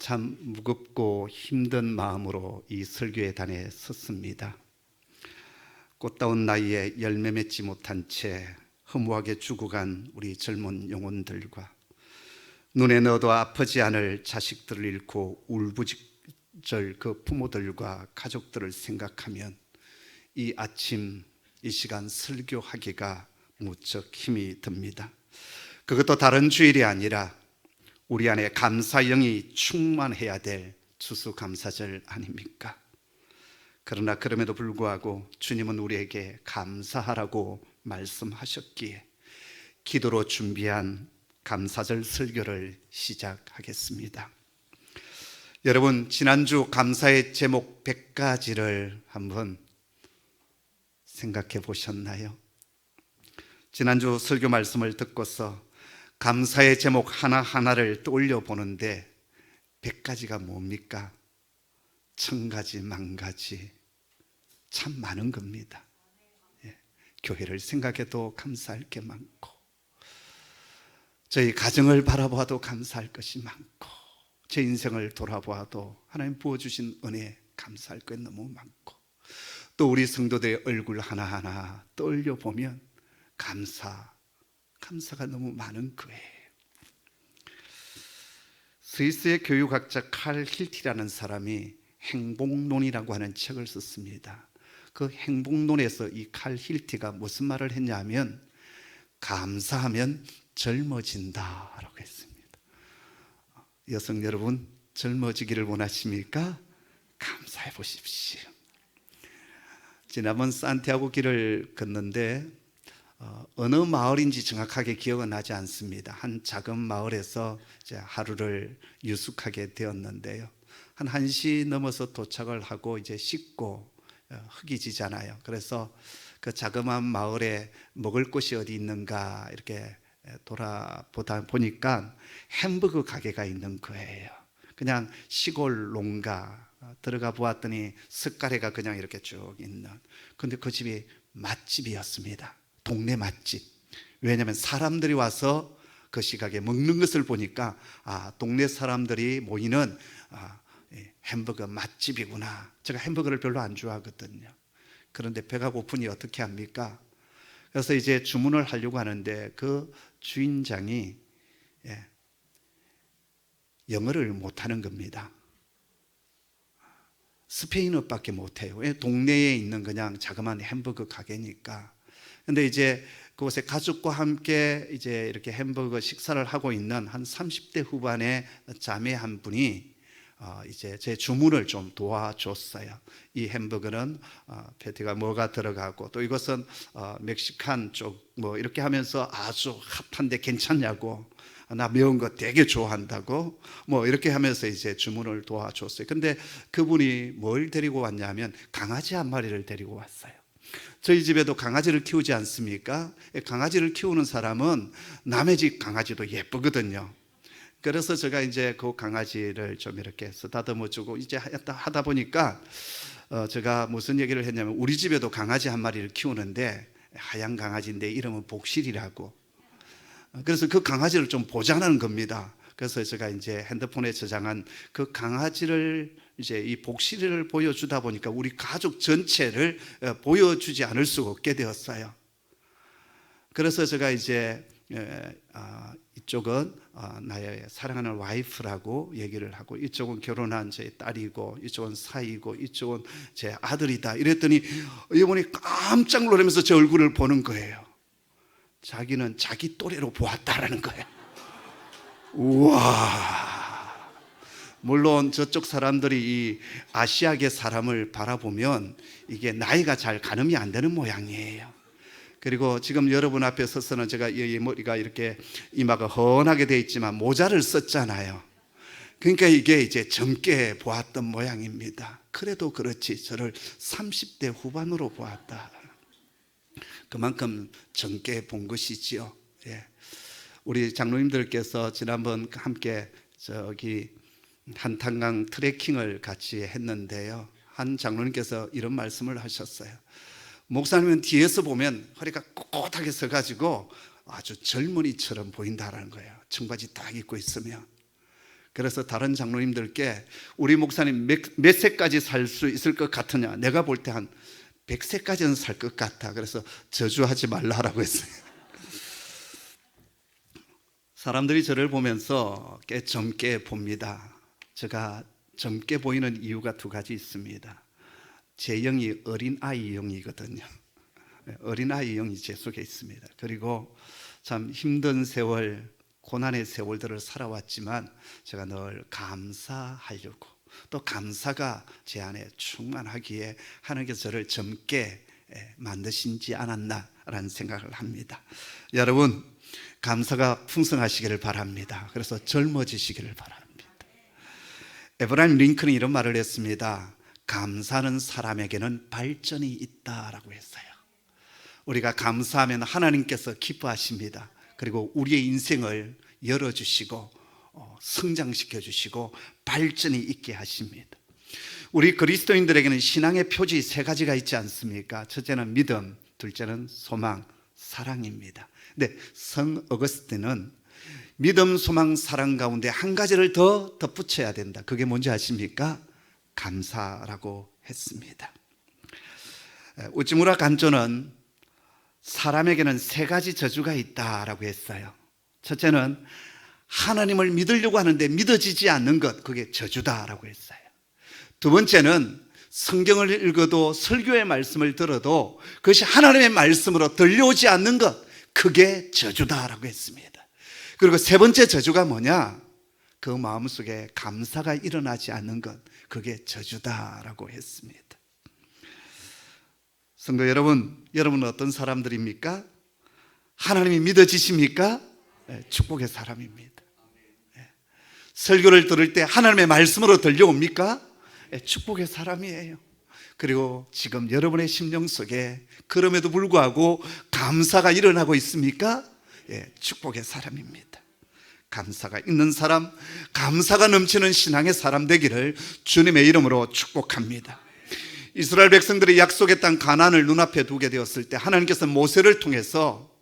참 무겁고 힘든 마음으로 이 설교의 단에 섰습니다. 꽃다운 나이에 열매 맺지 못한 채 허무하게 죽어간 우리 젊은 영혼들과 눈에 넣어도 아프지 않을 자식들을 잃고 울부짖을 그 부모들과 가족들을 생각하면 이 아침 이 시간 설교하기가 무척 힘이 듭니다. 그것도 다른 주일이 아니라 우리 안에 감사영이 충만해야 될 추수감사절 아닙니까? 그러나 그럼에도 불구하고 주님은 우리에게 감사하라고 말씀하셨기에 기도로 준비한 감사절 설교를 시작하겠습니다. 여러분, 지난주 감사의 제목 100가지를 한번 생각해 보셨나요? 지난주 설교 말씀을 듣고서 감사의 제목 하나하나를 떠올려 보는데 100가지가 뭡니까? 1000가지, 10,000가지 참 많은 겁니다. 교회를 생각해도 감사할 게 많고, 저희 가정을 바라보아도 감사할 것이 많고, 제 인생을 돌아보아도 하나님 부어주신 은혜에 감사할 것 너무 많고, 또 우리 성도들의 얼굴 하나하나 떠올려 보면 감사가 너무 많은 거예요. 스위스의 교육학자 칼 힐티라는 사람이 행복론이라고 하는 책을 썼습니다. 그 행복론에서 이 칼 힐티가 무슨 말을 했냐면 감사하면 젊어진다라고 했습니다. 여성 여러분, 젊어지기를 원하십니까? 감사해 보십시오. 지난번 산티아고 길을 걷는데 어느 마을인지 정확하게 기억은 나지 않습니다. 한 작은 마을에서 이제 하루를 유숙하게 되었는데요. 한 1시 넘어서 도착을 하고 이제 씻고 흙이 지잖아요. 그래서 그 자그마한 마을에 먹을 곳이 어디 있는가 이렇게 돌아보다 보니까 햄버거 가게가 있는 거예요. 그냥 시골 농가 들어가 보았더니 석가래가 그냥 이렇게 쭉 있는, 근데 그 집이 맛집이었습니다. 동네 맛집. 왜냐하면 사람들이 와서 그 시각에 먹는 것을 보니까 동네 사람들이 모이는 햄버거 맛집이구나. 제가 햄버거를 별로 안 좋아하거든요. 그런데 배가 고프니 어떻게 합니까? 그래서 이제 주문을 하려고 하는데 그 주인장이 영어를 못하는 겁니다. 스페인어밖에 못해요. 동네에 있는 그냥 자그마한 햄버거 가게니까. 근데 이제 그곳에 가족과 함께 이제 이렇게 햄버거 식사를 하고 있는 한 30대 후반의 자매 한 분이 이제 제 주문을 좀 도와줬어요. 이 햄버거는 패티가 뭐가 들어가고, 또 이것은 멕시칸 쪽 뭐 이렇게 하면서 아주 핫한데 괜찮냐고, 나 매운 거 되게 좋아한다고 뭐 이렇게 하면서 이제 주문을 도와줬어요. 근데 그분이 뭘 데리고 왔냐면 강아지 한 마리를 데리고 왔어요. 저희 집에도 강아지를 키우지 않습니까? 강아지를 키우는 사람은 남의 집 강아지도 예쁘거든요. 그래서 제가 이제 그 강아지를 좀 이렇게 쓰다듬어 주고 이제 하다 보니까 제가 무슨 얘기를 했냐면 우리 집에도 강아지 한 마리를 키우는데 하얀 강아지인데 이름은 복실이라고. 그래서 그 강아지를 좀 보자는 겁니다. 그래서 제가 이제 핸드폰에 저장한 그 강아지를 이제 이 복실이를 보여주다 보니까 우리 가족 전체를 보여주지 않을 수가 없게 되었어요. 그래서 제가 이제 이쪽은 나의 사랑하는 와이프라고 얘기를 하고, 이쪽은 결혼한 제 딸이고, 이쪽은 사이고, 이쪽은 제 아들이다 이랬더니 이분이 깜짝 놀라면서 제 얼굴을 보는 거예요. 자기는 자기 또래로 보았다라는 거예요. 우와. 물론 저쪽 사람들이 이 아시아계 사람을 바라보면 이게 나이가 잘 가늠이 안 되는 모양이에요. 그리고 지금 여러분 앞에 서서는 제가 이 머리가 이렇게 이마가 훤하게 돼 있지만 모자를 썼잖아요. 그러니까 이게 이제 젊게 보았던 모양입니다. 그래도 그렇지 저를 30대 후반으로 보았다. 그만큼 젊게 본 것이지요. 우리 장로님들께서 지난번 함께 저기 한탄강 트레킹을 같이 했는데요. 한 장로님께서 이런 말씀을 하셨어요. 목사님은 뒤에서 보면 허리가 꼿꼿하게 서가지고 아주 젊은이처럼 보인다라는 거예요. 청바지 딱 입고 있으면. 그래서 다른 장로님들께 우리 목사님 몇 세까지 살 수 있을 것 같으냐? 내가 볼 때 한 100세까지는 살 것 같아. 그래서 저주하지 말라라고 했어요. 사람들이 저를 보면서 꽤 젊게 봅니다. 제가 젊게 보이는 이유가 두 가지 있습니다. 제 영이 어린아이 영이거든요. 어린아이 영이 제 속에 있습니다. 그리고 참 힘든 세월, 고난의 세월들을 살아왔지만 제가 늘 감사하려고, 또 감사가 제 안에 충만하기에 하나님께서 저를 젊게 만드신지 않았나라는 생각을 합니다. 여러분, 감사가 풍성하시기를 바랍니다. 그래서 젊어지시기를 바랍니다. 에브라임 링컨이 이런 말을 했습니다. 감사하는 사람에게는 발전이 있다라고 했어요. 우리가 감사하면 하나님께서 기뻐하십니다. 그리고 우리의 인생을 열어주시고 성장시켜 주시고 발전이 있게 하십니다. 우리 그리스도인들에게는 신앙의 표지 세 가지가 있지 않습니까? 첫째는 믿음, 둘째는 소망, 사랑입니다. 근데 성 어거스틴은 믿음, 소망, 사랑 가운데 한 가지를 더 덧붙여야 된다. 그게 뭔지 아십니까? 감사라고 했습니다. 우찌무라 간조는 사람에게는 세 가지 저주가 있다라고 했어요. 첫째는 하나님을 믿으려고 하는데 믿어지지 않는 것, 그게 저주다라고 했어요. 두 번째는 성경을 읽어도 설교의 말씀을 들어도 그것이 하나님의 말씀으로 들려오지 않는 것, 그게 저주다라고 했습니다. 그리고 세 번째 저주가 뭐냐? 그 마음속에 감사가 일어나지 않는 것, 그게 저주다라고 했습니다. 성도 여러분, 여러분은 어떤 사람들입니까? 하나님이 믿어지십니까? 네, 축복의 사람입니다. 네. 설교를 들을 때 하나님의 말씀으로 들려옵니까? 네, 축복의 사람이에요. 그리고 지금 여러분의 심령 속에 그럼에도 불구하고 감사가 일어나고 있습니까? 네, 축복의 사람입니다. 감사가 있는 사람, 감사가 넘치는 신앙의 사람 되기를 주님의 이름으로 축복합니다. 이스라엘 백성들이 약속의 땅 가나안을 눈앞에 두게 되었을 때 하나님께서 모세를 통해서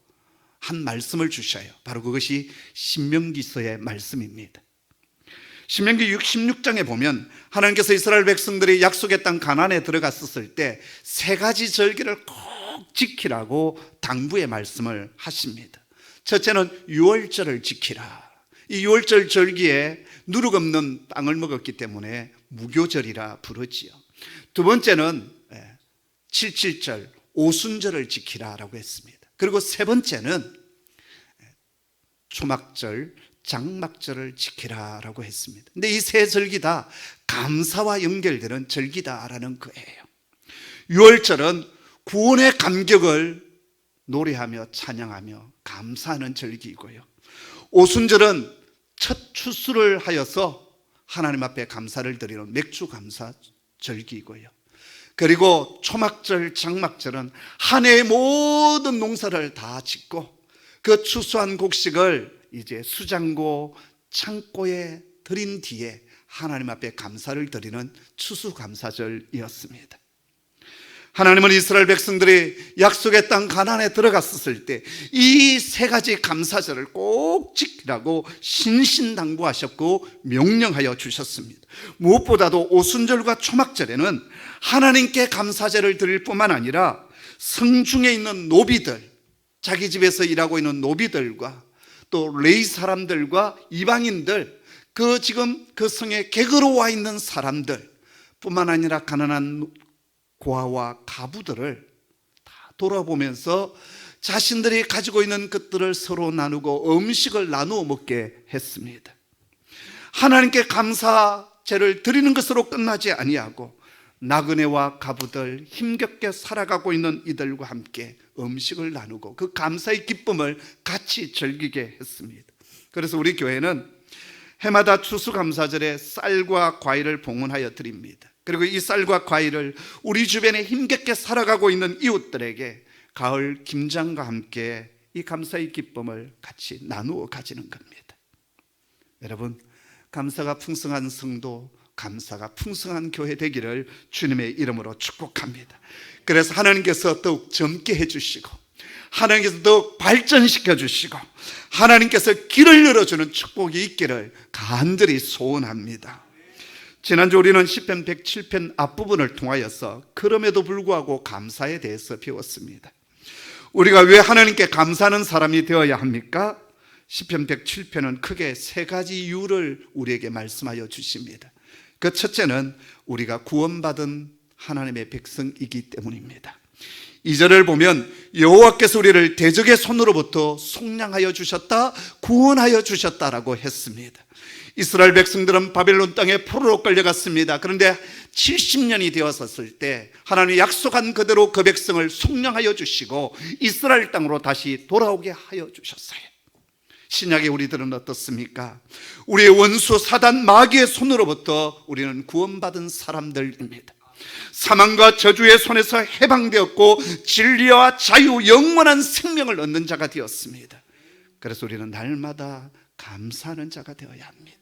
한 말씀을 주셔요. 바로 그것이 신명기서의 말씀입니다. 신명기 16장에 보면 하나님께서 이스라엘 백성들이 약속의 땅 가나안에 들어갔었을 때 세 가지 절기를 꼭 지키라고 당부의 말씀을 하십니다. 첫째는 유월절을 지키라. 이 유월절 절기에 누룩 없는 빵을 먹었기 때문에 무교절이라 부르지요. 두 번째는 77절 오순절을 지키라라고 했습니다. 그리고 세 번째는 초막절, 장막절을 지키라라고 했습니다. 근데 이 세 절기 다 감사와 연결되는 절기다라는 거예요. 유월절은 구원의 감격을 노래하며 찬양하며 감사하는 절기이고요. 오순절은 첫 추수를 하여서 하나님 앞에 감사를 드리는 맥주 감사 절기이고요. 그리고 초막절, 장막절은 한 해의 모든 농사를 다 짓고 그 추수한 곡식을 이제 수장고, 창고에 들인 뒤에 하나님 앞에 감사를 드리는 추수감사절이었습니다. 하나님은 이스라엘 백성들이 약속의 땅 가나안에 들어갔었을 때 이 세 가지 감사절을 꼭 지키라고 신신당부하셨고 명령하여 주셨습니다. 무엇보다도 오순절과 초막절에는 하나님께 감사제를 드릴 뿐만 아니라 성중에 있는 노비들, 자기 집에서 일하고 있는 노비들과 또 레위 사람들과 이방인들, 지금 그 성에 객으로 와 있는 사람들 뿐만 아니라 가난한 고아와 가부들을 다 돌아보면서 자신들이 가지고 있는 것들을 서로 나누고 음식을 나누어 먹게 했습니다. 하나님께 감사제를 드리는 것으로 끝나지 아니하고 나그네와 가부들, 힘겹게 살아가고 있는 이들과 함께 음식을 나누고 그 감사의 기쁨을 같이 즐기게 했습니다. 그래서 우리 교회는 해마다 추수감사절에 쌀과 과일을 봉헌하여 드립니다. 그리고 이 쌀과 과일을 우리 주변에 힘겹게 살아가고 있는 이웃들에게 가을 김장과 함께 이 감사의 기쁨을 같이 나누어 가지는 겁니다. 여러분, 감사가 풍성한 성도, 감사가 풍성한 교회 되기를 주님의 이름으로 축복합니다. 그래서 하나님께서 더욱 젊게 해주시고 하나님께서 더 발전시켜 주시고 하나님께서 길을 열어주는 축복이 있기를 간절히 소원합니다. 지난주 우리는 시편 107편 앞부분을 통하여서 그럼에도 불구하고 감사에 대해서 배웠습니다. 우리가 왜 하나님께 감사하는 사람이 되어야 합니까? 시편 107편은 크게 세 가지 이유를 우리에게 말씀하여 주십니다. 그 첫째는 우리가 구원받은 하나님의 백성이기 때문입니다. 2절을 보면 여호와께서 우리를 대적의 손으로부터 속량하여 주셨다, 구원하여 주셨다라고 했습니다. 이스라엘 백성들은 바벨론 땅에 포로로 끌려갔습니다. 그런데 70년이 되었을 때 하나님이 약속한 그대로 그 백성을 속량하여 주시고 이스라엘 땅으로 다시 돌아오게 하여 주셨어요. 신약의 우리들은 어떻습니까? 우리의 원수 사단 마귀의 손으로부터 우리는 구원받은 사람들입니다. 사망과 저주의 손에서 해방되었고 진리와 자유, 영원한 생명을 얻는 자가 되었습니다. 그래서 우리는 날마다 감사하는 자가 되어야 합니다.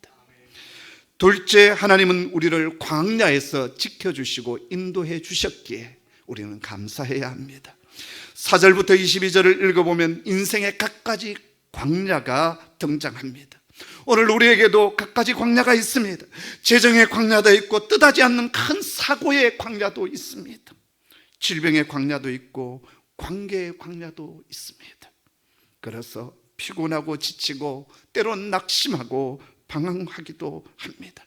둘째, 하나님은 우리를 광야에서 지켜주시고 인도해 주셨기에 우리는 감사해야 합니다. 4절부터 22절을 읽어보면 인생의 갖가지 광야가 등장합니다. 오늘 우리에게도 갖가지 광야가 있습니다. 재정의 광야도 있고 뜻하지 않는 큰 사고의 광야도 있습니다. 질병의 광야도 있고 관계의 광야도 있습니다. 그래서 피곤하고 지치고 때론 낙심하고 방황하기도 합니다.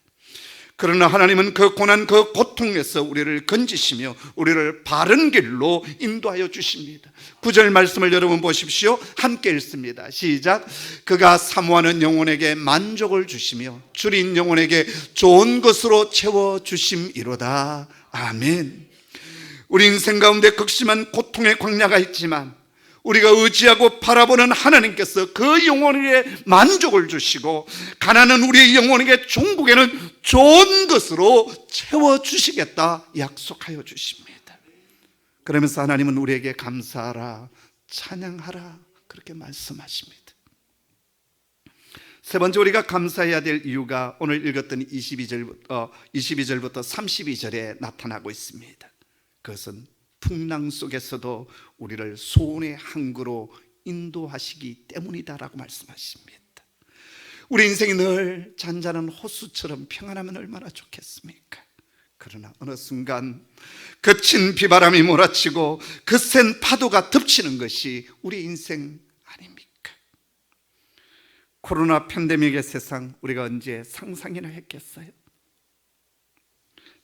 그러나 하나님은 그 고난, 그 고통에서 우리를 건지시며 우리를 바른 길로 인도하여 주십니다. 9절 말씀을 여러분 보십시오. 함께 읽습니다. 시작. 그가 사모하는 영혼에게 만족을 주시며 줄인 영혼에게 좋은 것으로 채워주심이로다. 아멘. 우리 인생 가운데 극심한 고통의 광야가 있지만 우리가 의지하고 바라보는 하나님께서 그 영혼에게 만족을 주시고 가난한 우리의 영혼에게 종국에는 좋은 것으로 채워주시겠다 약속하여 주십니다. 그러면서 하나님은 우리에게 감사하라, 찬양하라 그렇게 말씀하십니다. 세 번째, 우리가 감사해야 될 이유가 오늘 읽었던 22절부터 32절에 나타나고 있습니다. 그것은 풍랑 속에서도 우리를 소원의 항구로 인도하시기 때문이다라고 말씀하십니다. 우리 인생이 늘 잔잔한 호수처럼 평안하면 얼마나 좋겠습니까? 그러나 어느 순간 거친 비바람이 몰아치고 거센 파도가 덮치는 것이 우리 인생 아닙니까? 코로나 팬데믹의 세상 우리가 언제 상상이나 했겠어요?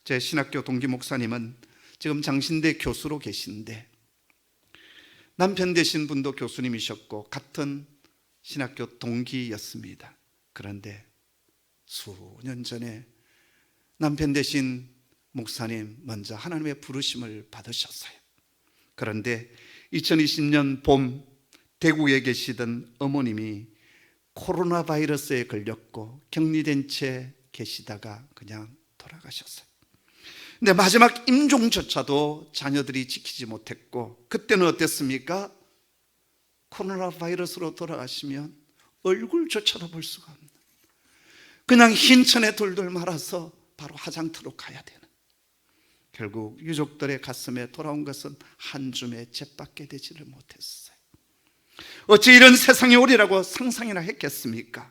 제 신학교 동기 목사님은 지금 장신대 교수로 계신데 남편 되신 분도 교수님이셨고 같은 신학교 동기였습니다. 그런데 수년 전에 남편 되신 목사님 먼저 하나님의 부르심을 받으셨어요. 그런데 2020년 봄 대구에 계시던 어머님이 코로나 바이러스에 걸렸고 격리된 채 계시다가 그냥 돌아가셨어요. 근데 마지막 임종조차도 자녀들이 지키지 못했고 그때는 어땠습니까? 코로나 바이러스로 돌아가시면 얼굴조차도 볼 수가 없는, 그냥 흰천에 돌돌 말아서 바로 화장터로 가야 되는, 결국 유족들의 가슴에 돌아온 것은 한 줌의 잿밖에 되지를 못했어요. 어찌 이런 세상이 오리라고 상상이나 했겠습니까?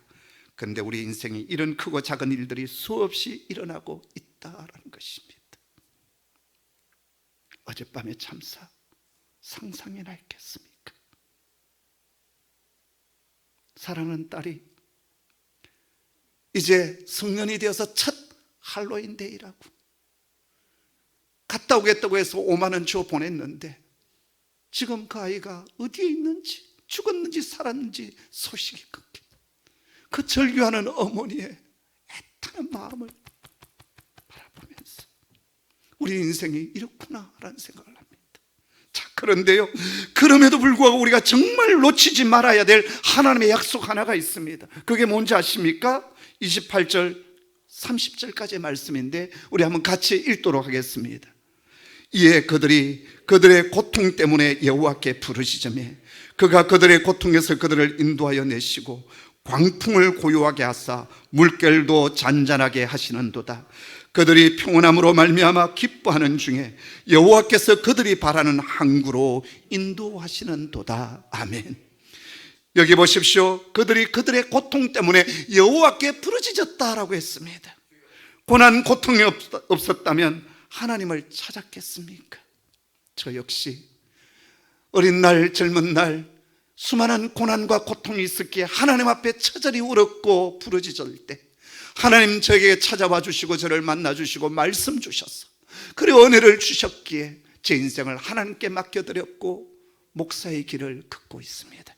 그런데 우리 인생이 이런 크고 작은 일들이 수없이 일어나고 있다라는 것입니다. 어젯밤의 참사 상상이나 했겠습니까? 사랑하는 딸이 이제 성년이 되어서 첫 할로윈 데이라고 갔다 오겠다고 해서 5만 원 줘 보냈는데 지금 그 아이가 어디에 있는지, 죽었는지 살았는지 소식이 끊겨. 그 절규하는 어머니의 애타는 마음을 바라보면서 우리 인생이 이렇구나라는 생각을 합니다. 자, 그런데요, 그럼에도 불구하고 우리가 정말 놓치지 말아야 될 하나님의 약속 하나가 있습니다. 그게 뭔지 아십니까? 28절 30절까지의 말씀인데 우리 한번 같이 읽도록 하겠습니다. 이에 그들이 그들의 고통 때문에 여호와께 부르짖으며 그가 그들의 고통에서 그들을 인도하여 내시고 광풍을 고요하게 하사 물결도 잔잔하게 하시는도다. 그들이 평온함으로 말미암아 기뻐하는 중에 여호와께서 그들이 바라는 항구로 인도하시는도다. 아멘. 여기 보십시오. 그들이 그들의 고통 때문에 여호와께 부르짖었다라고 했습니다. 고난 고통이 없었다면 하나님을 찾았겠습니까? 저 역시 어린 날 젊은 날 수많은 고난과 고통이 있었기에 하나님 앞에 처절히 울었고 부르짖을 때 하나님 저에게 찾아와 주시고 저를 만나 주시고 말씀 주셔서 그리고 은혜를 주셨기에 제 인생을 하나님께 맡겨드렸고 목사의 길을 걷고 있습니다.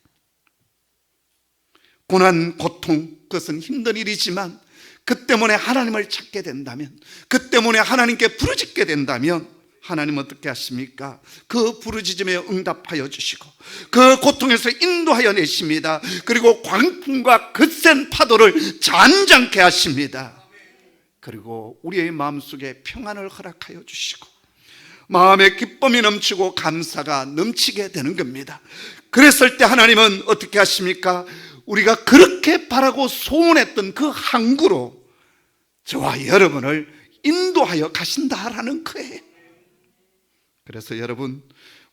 고난, 고통, 그것은 힘든 일이지만 그 때문에 하나님을 찾게 된다면, 그 때문에 하나님께 부르짖게 된다면 하나님은 어떻게 하십니까? 그 부르짖음에 응답하여 주시고 그 고통에서 인도하여 내십니다. 그리고 광풍과 거센 파도를 잔잔케 하십니다. 그리고 우리의 마음속에 평안을 허락하여 주시고 마음에 기쁨이 넘치고 감사가 넘치게 되는 겁니다. 그랬을 때 하나님은 어떻게 하십니까? 우리가 그렇게 바라고 소원했던 그 항구로 저와 여러분을 인도하여 가신다라는 거예요. 그래서 여러분,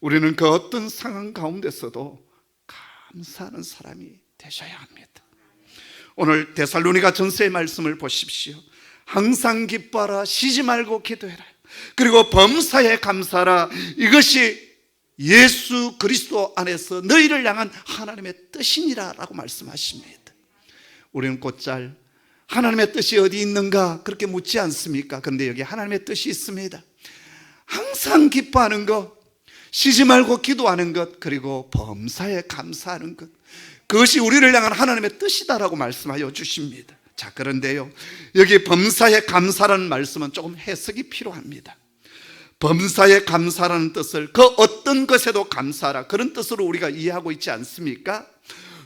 우리는 그 어떤 상황 가운데서도 감사하는 사람이 되셔야 합니다. 오늘 데살로니가 전서의 말씀을 보십시오. 항상 기뻐하라, 쉬지 말고 기도해라, 그리고 범사에 감사하라. 이것이 예수 그리스도 안에서 너희를 향한 하나님의 뜻이니라 라고 말씀하십니다. 우리는 곧잘 하나님의 뜻이 어디 있는가 그렇게 묻지 않습니까? 그런데 여기 하나님의 뜻이 있습니다. 항상 기뻐하는 것, 쉬지 말고 기도하는 것, 그리고 범사에 감사하는 것, 그것이 우리를 향한 하나님의 뜻이다라고 말씀하여 주십니다. 자, 그런데요, 여기 범사에 감사라는 말씀은 조금 해석이 필요합니다. 범사에 감사라는 뜻을 그 어떤 것에도 감사하라, 그런 뜻으로 우리가 이해하고 있지 않습니까?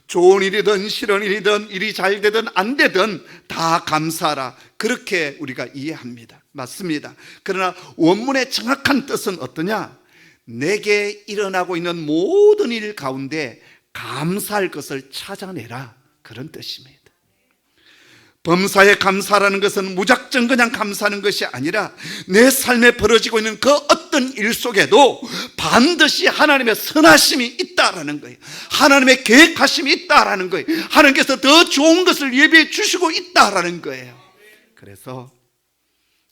좋은 일이든 싫은 일이든 일이 잘 되든 안 되든 다 감사하라, 그렇게 우리가 이해합니다. 맞습니다. 그러나 원문의 정확한 뜻은 어떠냐? 내게 일어나고 있는 모든 일 가운데 감사할 것을 찾아내라, 그런 뜻입니다. 범사에 감사라는 것은 무작정 그냥 감사하는 것이 아니라 내 삶에 벌어지고 있는 그 어떤 일 속에도 반드시 하나님의 선하심이 있다라는 거예요. 하나님의 계획하심이 있다라는 거예요. 하나님께서 더 좋은 것을 예비해 주시고 있다라는 거예요. 그래서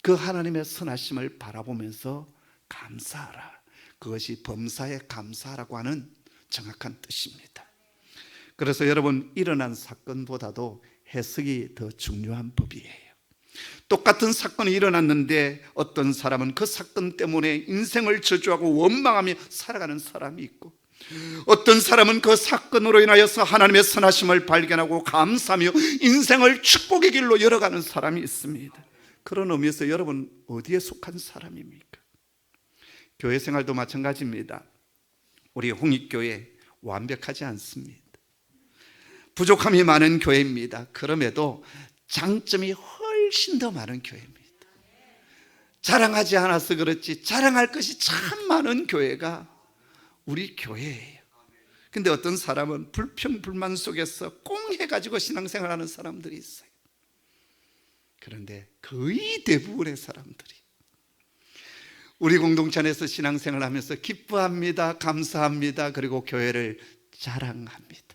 그 하나님의 선하심을 바라보면서 감사하라, 그것이 범사에 감사라고 하는 정확한 뜻입니다. 그래서 여러분, 일어난 사건보다도 해석이 더 중요한 법이에요. 똑같은 사건이 일어났는데 어떤 사람은 그 사건 때문에 인생을 저주하고 원망하며 살아가는 사람이 있고, 어떤 사람은 그 사건으로 인하여서 하나님의 선하심을 발견하고 감사하며 인생을 축복의 길로 열어가는 사람이 있습니다. 그런 의미에서 여러분 어디에 속한 사람입니까? 교회 생활도 마찬가지입니다. 우리 홍익교회 완벽하지 않습니다. 부족함이 많은 교회입니다. 그럼에도 장점이 훨씬 더 많은 교회입니다. 자랑하지 않아서 그렇지 자랑할 것이 참 많은 교회가 우리 교회예요. 근데 어떤 사람은 불평 불만 속에서 꽁해가지고 신앙생활하는 사람들이 있어요. 그런데 거의 대부분의 사람들이 우리 공동체 안에서 신앙생활을 하면서 기뻐합니다, 감사합니다, 그리고 교회를 자랑합니다.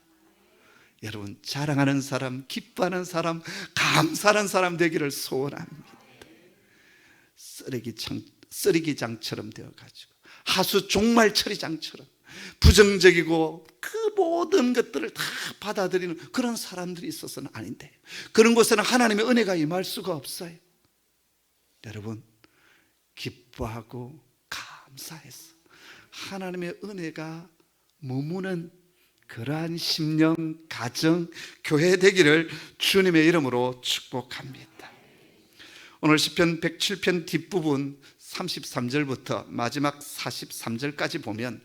여러분, 자랑하는 사람, 기뻐하는 사람, 감사하는 사람 되기를 소원합니다. 쓰레기장처럼 되어가지고 하수 종말처리장처럼 부정적이고 그 모든 것들을 다 받아들이는 그런 사람들이 있어서는 아닌데, 그런 곳에는 하나님의 은혜가 임할 수가 없어요. 여러분, 기뻐하고 감사해서 하나님의 은혜가 머무는 그러한 심령, 가정, 교회 되기를 주님의 이름으로 축복합니다. 오늘 시편 107편 뒷부분 33절부터 마지막 43절까지 보면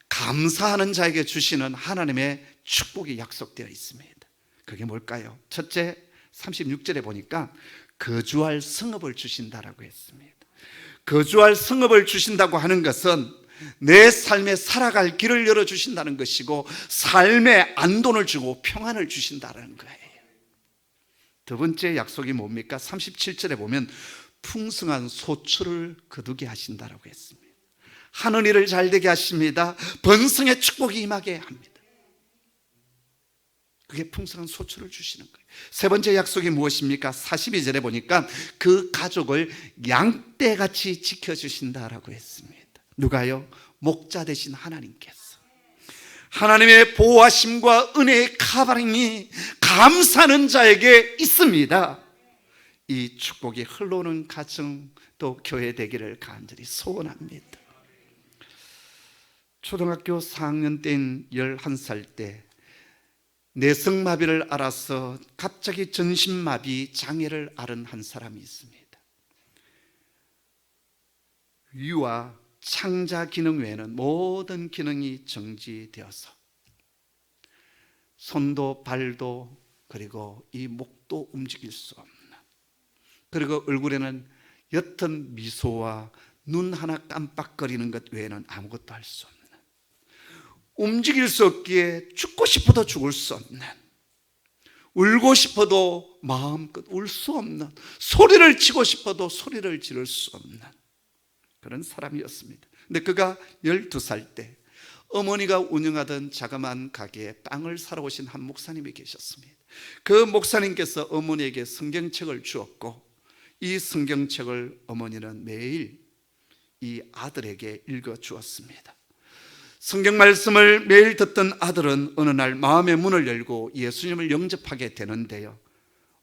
감사하는 자에게 주시는 하나님의 축복이 약속되어 있습니다. 그게 뭘까요? 첫째, 36절에 보니까 거주할 성읍을 주신다라고 했습니다. 거주할 성읍을 주신다고 하는 것은 내 삶에 살아갈 길을 열어주신다는 것이고 삶에 안돈을 주고 평안을 주신다는 거예요. 두 번째 약속이 뭡니까? 37절에 보면 풍성한 소출을 거두게 하신다라고 했습니다. 하는 일을 잘되게 하십니다. 번성의 축복이 임하게 합니다. 그게 풍성한 소출을 주시는 거예요. 세 번째 약속이 무엇입니까? 42절에 보니까 그 가족을 양떼같이 지켜주신다라고 했습니다. 누가요? 목자 되신 하나님께서. 하나님의 보호하심과 은혜의 카바링이 감사하는 자에게 있습니다. 이 축복이 흘러오는 가정 또 교회 되기를 간절히 소원합니다. 초등학교 4학년 때인 11살 때 뇌성마비를 앓아서 갑자기 전신마비 장애를 앓은 한 사람이 있습니다. 위와 창자 기능 외에는 모든 기능이 정지되어서 손도 발도 그리고 이 목도 움직일 수 없는, 그리고 얼굴에는 옅은 미소와 눈 하나 깜빡거리는 것 외에는 아무것도 할 수 없는, 움직일 수 없기에 죽고 싶어도 죽을 수 없는, 울고 싶어도 마음껏 울 수 없는, 소리를 치고 싶어도 소리를 지를 수 없는 그런 사람이었습니다. 근데 그가 12살 때 어머니가 운영하던 자그마한 가게에 빵을 사러 오신 한 목사님이 계셨습니다. 그 목사님께서 어머니에게 성경책을 주었고 이 성경책을 어머니는 매일 이 아들에게 읽어주었습니다. 성경 말씀을 매일 듣던 아들은 어느 날 마음의 문을 열고 예수님을 영접하게 되는데요,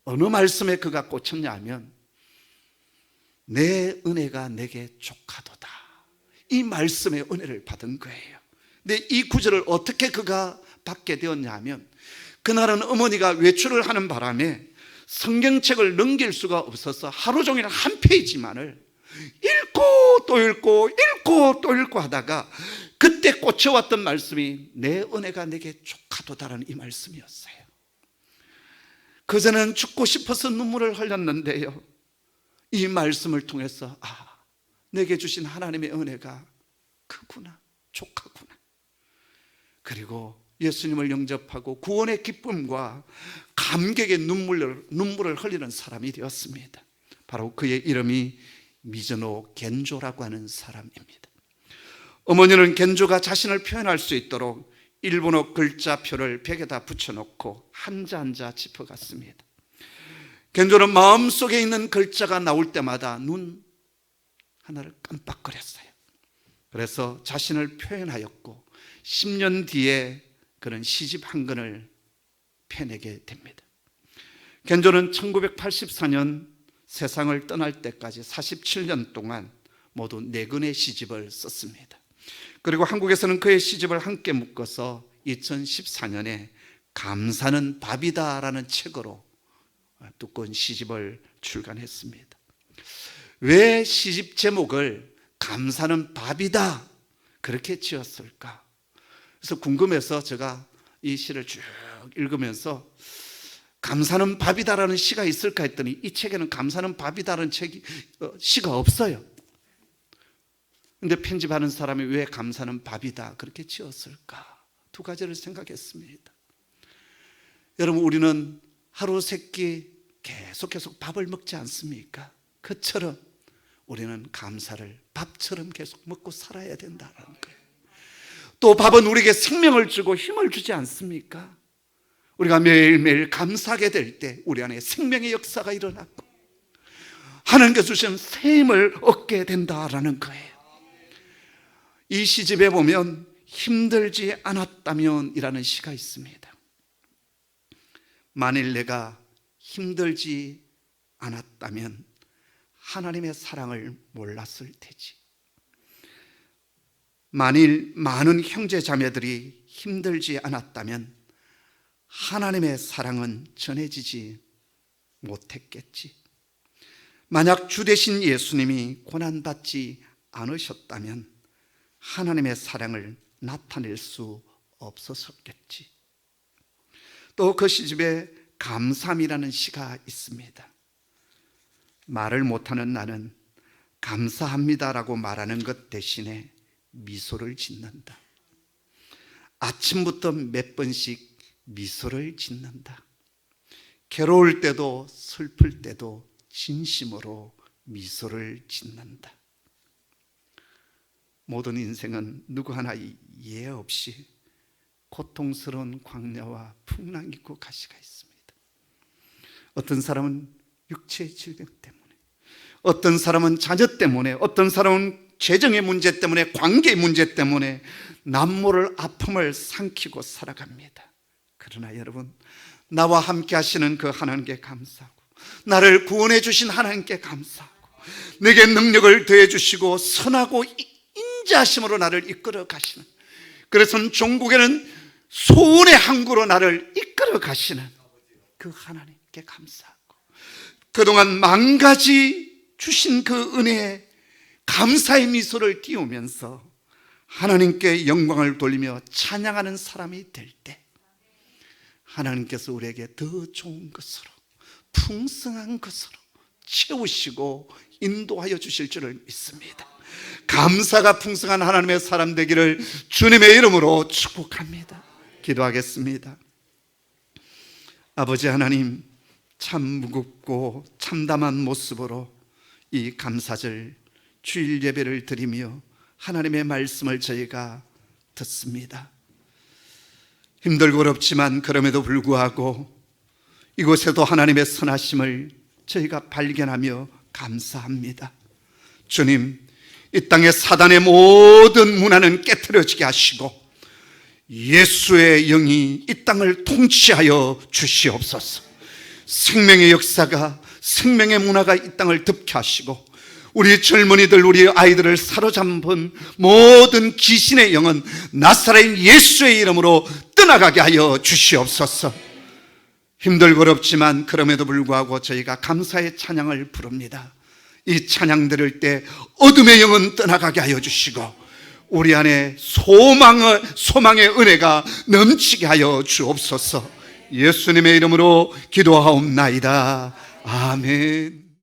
어느 말씀에 그가 꽂혔냐 하면 내 은혜가 내게 족하도다, 이 말씀의 은혜를 받은 거예요. 근데 이 구절을 어떻게 그가 받게 되었냐 하면, 그날은 어머니가 외출을 하는 바람에 성경책을 넘길 수가 없어서 하루 종일 한 페이지만을 읽고 또 읽고 읽고 또 읽고 하다가 그때 꽂혀왔던 말씀이 내 은혜가 내게 족하도다라는 이 말씀이었어요. 그전에는 죽고 싶어서 눈물을 흘렸는데요, 이 말씀을 통해서 내게 주신 하나님의 은혜가 크구나, 족하구나. 그리고 예수님을 영접하고 구원의 기쁨과 감격의 눈물을 흘리는 사람이 되었습니다. 바로 그의 이름이 미즈노 겐조라고 하는 사람입니다. 어머니는 겐조가 자신을 표현할 수 있도록 일본어 글자표를 벽에다 붙여놓고 한자 한자 짚어갔습니다. 겐조는 마음속에 있는 글자가 나올 때마다 눈 하나를 깜빡거렸어요. 그래서 자신을 표현하였고 10년 뒤에 그런 시집 한 권을 펴내게 됩니다. 겐조는 1984년 세상을 떠날 때까지 47년 동안 모두 4권의 시집을 썼습니다. 그리고 한국에서는 그의 시집을 함께 묶어서 2014년에 감사는 밥이다라는 책으로 두꺼운 시집을 출간했습니다. 왜 시집 제목을 감사는 밥이다 그렇게 지었을까? 그래서 궁금해서 제가 이 시를 쭉 읽으면서 감사는 밥이다라는 시가 있을까 했더니 이 책에는 감사는 밥이다라는 시가 없어요. 근데 편집하는 사람이 왜 감사는 밥이다 그렇게 지었을까? 두 가지를 생각했습니다. 여러분, 우리는 하루 세끼 계속 밥을 먹지 않습니까? 그처럼 우리는 감사를 밥처럼 계속 먹고 살아야 된다는 거예요. 또 밥은 우리에게 생명을 주고 힘을 주지 않습니까? 우리가 매일매일 감사하게 될 때 우리 안에 생명의 역사가 일어나고 하나님께서 주신 새 힘을 얻게 된다라는 거예요. 이 시집에 보면 힘들지 않았다면 이라는 시가 있습니다. 만일 내가 힘들지 않았다면 하나님의 사랑을 몰랐을 테지. 만일 많은 형제 자매들이 힘들지 않았다면 하나님의 사랑은 전해지지 못했겠지. 만약 주 되신 예수님이 고난받지 않으셨다면 하나님의 사랑을 나타낼 수 없었겠지. 또 그 시집에 감사함이라는 시가 있습니다. 말을 못하는 나는 감사합니다라고 말하는 것 대신에 미소를 짓는다. 아침부터 몇 번씩 미소를 짓는다. 괴로울 때도 슬플 때도 진심으로 미소를 짓는다. 모든 인생은 누구 하나 예외 없이 고통스러운 광야와 풍랑 있고 가시가 있습니다. 어떤 사람은 육체의 질병 때문에, 어떤 사람은 자녀 때문에, 어떤 사람은 재정의 문제 때문에, 관계의 문제 때문에 남모를 아픔을 삼키고 살아갑니다. 그러나 여러분, 나와 함께 하시는 그 하나님께 감사하고, 나를 구원해 주신 하나님께 감사하고, 내게 능력을 더해 주시고 선하고 인자하심으로 나를 이끌어 가시는, 그래서 종국에는 소원의 항구로 나를 이끌어 가시는 그 하나님께 감사하고, 그동안 망가지 주신 그 은혜에 감사의 미소를 띄우면서 하나님께 영광을 돌리며 찬양하는 사람이 될 때, 하나님께서 우리에게 더 좋은 것으로, 풍성한 것으로 채우시고 인도하여 주실 줄을 믿습니다. 감사가 풍성한 하나님의 사람 되기를 주님의 이름으로 축복합니다. 기도하겠습니다. 아버지 하나님, 참 무겁고 참담한 모습으로 이 감사절 주일 예배를 드리며 하나님의 말씀을 저희가 듣습니다. 힘들고 어렵지만 그럼에도 불구하고 이곳에도 하나님의 선하심을 저희가 발견하며 감사합니다. 주님, 이 땅의 사단의 모든 문화는 깨트려지게 하시고 예수의 영이 이 땅을 통치하여 주시옵소서. 생명의 역사가, 생명의 문화가 이 땅을 덮게 하시고 우리 젊은이들, 우리 아이들을 사로잡은 모든 귀신의 영은 나사렛 예수의 이름으로 떠나가게 하여 주시옵소서. 힘들고 어렵지만 그럼에도 불구하고 저희가 감사의 찬양을 부릅니다. 이 찬양 들을 때 어둠의 영은 떠나가게 하여 주시고 우리 안에 소망의 은혜가 넘치게 하여 주옵소서. 예수님의 이름으로 기도하옵나이다. 아멘.